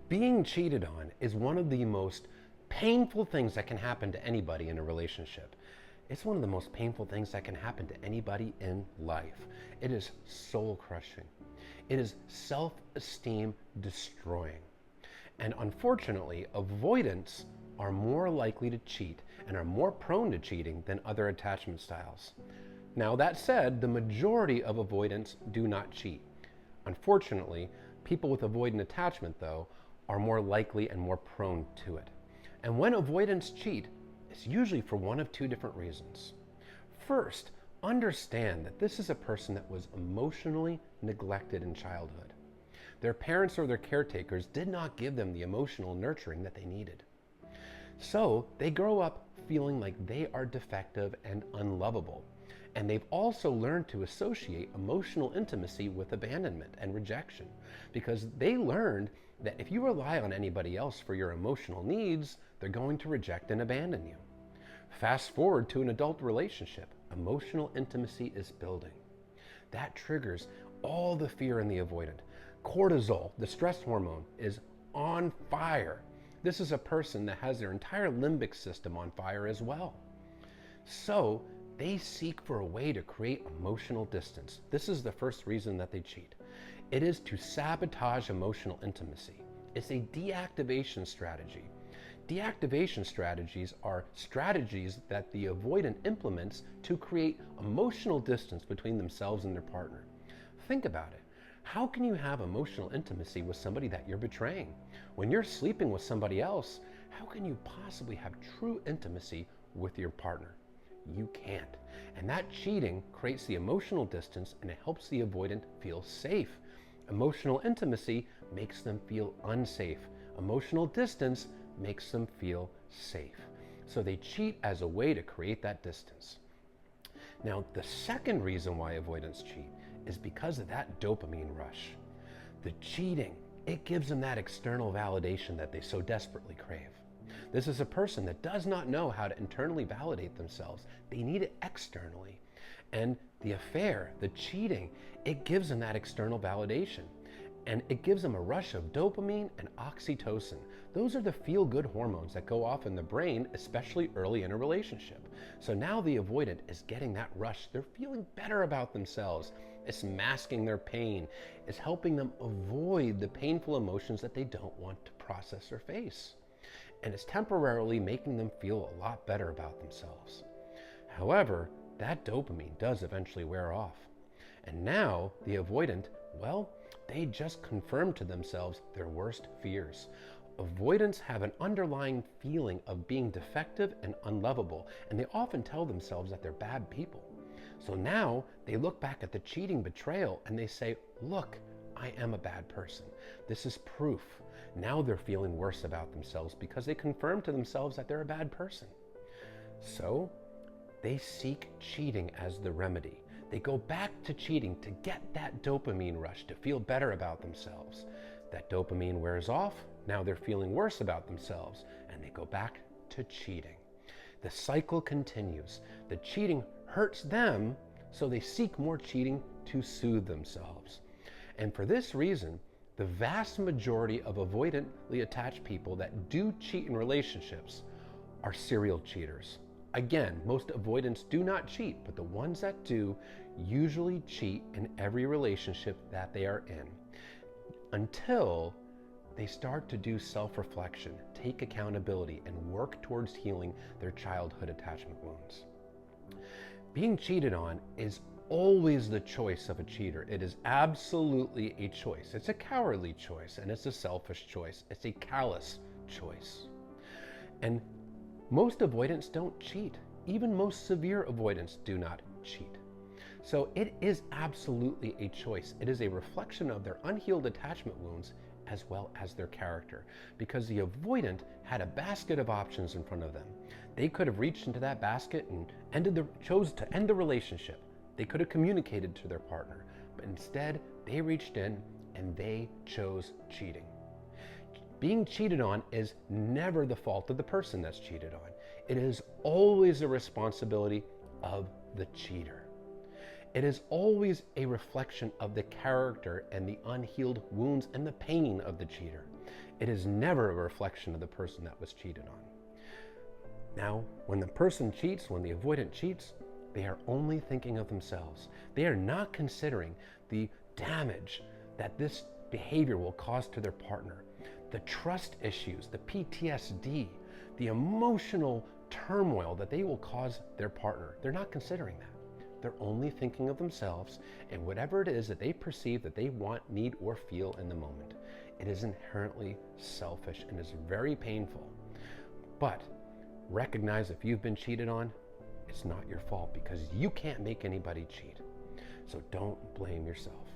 Being cheated on is one of the most painful things that can happen to anybody in a relationship. It's one of the most painful things that can happen to anybody in life. It is soul crushing. It is self-esteem destroying. And unfortunately, avoidants are more likely to cheat and are more prone to cheating than other attachment styles. Now, that said, the majority of avoidants do not cheat. Unfortunately, people with avoidant attachment, though, are more likely and more prone to it. And when avoidants cheat, it's usually for one of two different reasons. First, understand that this is a person that was emotionally neglected in childhood. Their parents or their caretakers did not give them the emotional nurturing that they needed. So they grow up feeling like they are defective and unlovable. And they've also learned to associate emotional intimacy with abandonment and rejection, because they learned that if you rely on anybody else for your emotional needs, they're going to reject and abandon you. Fast forward to an adult relationship, emotional intimacy is building. That triggers all the fear in the avoidant. Cortisol, the stress hormone, is on fire. This is a person that has their entire limbic system on fire as well. So they seek for a way to create emotional distance. This is the first reason that they cheat. It is to sabotage emotional intimacy. It's a deactivation strategy. Deactivation strategies are strategies that the avoidant implements to create emotional distance between themselves and their partner. Think about it. How can you have emotional intimacy with somebody that you're betraying? When you're sleeping with somebody else, how can you possibly have true intimacy with your partner? You can't. And that cheating creates the emotional distance, and it helps the avoidant feel safe. Emotional intimacy makes them feel unsafe. Emotional distance makes them feel safe. So they cheat as a way to create that distance. Now, the second reason why avoidants cheat is because of that dopamine rush. The cheating, it gives them that external validation that they so desperately crave. This is a person that does not know how to internally validate themselves. They need it externally. And the affair, the cheating, it gives them that external validation. And it gives them a rush of dopamine and oxytocin. Those are the feel-good hormones that go off in the brain, especially early in a relationship. So now the avoidant is getting that rush. They're feeling better about themselves. It's masking their pain. It's helping them avoid the painful emotions that they don't want to process or face. And it's temporarily making them feel a lot better about themselves. However, that dopamine does eventually wear off. And now the avoidant, well, they just confirm to themselves their worst fears. Avoidants have an underlying feeling of being defective and unlovable, and they often tell themselves that they're bad people. So now they look back at the cheating betrayal and they say, look, I am a bad person. This is proof. Now they're feeling worse about themselves because they confirm to themselves that they're a bad person. So they seek cheating as the remedy. They go back to cheating to get that dopamine rush, to feel better about themselves. That dopamine wears off. Now they're feeling worse about themselves, and they go back to cheating. The cycle continues. The cheating hurts them, so they seek more cheating to soothe themselves. And for this reason, the vast majority of avoidantly attached people that do cheat in relationships are serial cheaters. Again, most avoidants do not cheat, but the ones that do usually cheat in every relationship that they are in, until they start to do self-reflection, take accountability, and work towards healing their childhood attachment wounds. Being cheated on is always the choice of a cheater. It is absolutely a choice. It's a cowardly choice, and it's a selfish choice. It's a callous choice. And most avoidants don't cheat. Even most severe avoidants do not cheat. So it is absolutely a choice. It is a reflection of their unhealed attachment wounds as well as their character, because the avoidant had a basket of options in front of them. They could have reached into that basket and chose to end the relationship. They could have communicated to their partner, but instead they reached in and they chose cheating. Being cheated on is never the fault of the person that's cheated on. It is always a responsibility of the cheater. It is always a reflection of the character and the unhealed wounds and the pain of the cheater. It is never a reflection of the person that was cheated on. Now, when the person cheats, when the avoidant cheats, they are only thinking of themselves. They are not considering the damage that this behavior will cause to their partner, the trust issues, the PTSD, the emotional turmoil that they will cause their partner. They're not considering that. They're only thinking of themselves and whatever it is that they perceive that they want, need, or feel in the moment. It is inherently selfish and is very painful. But recognize if you've been cheated on, it's not your fault because you can't make anybody cheat. So don't blame yourself.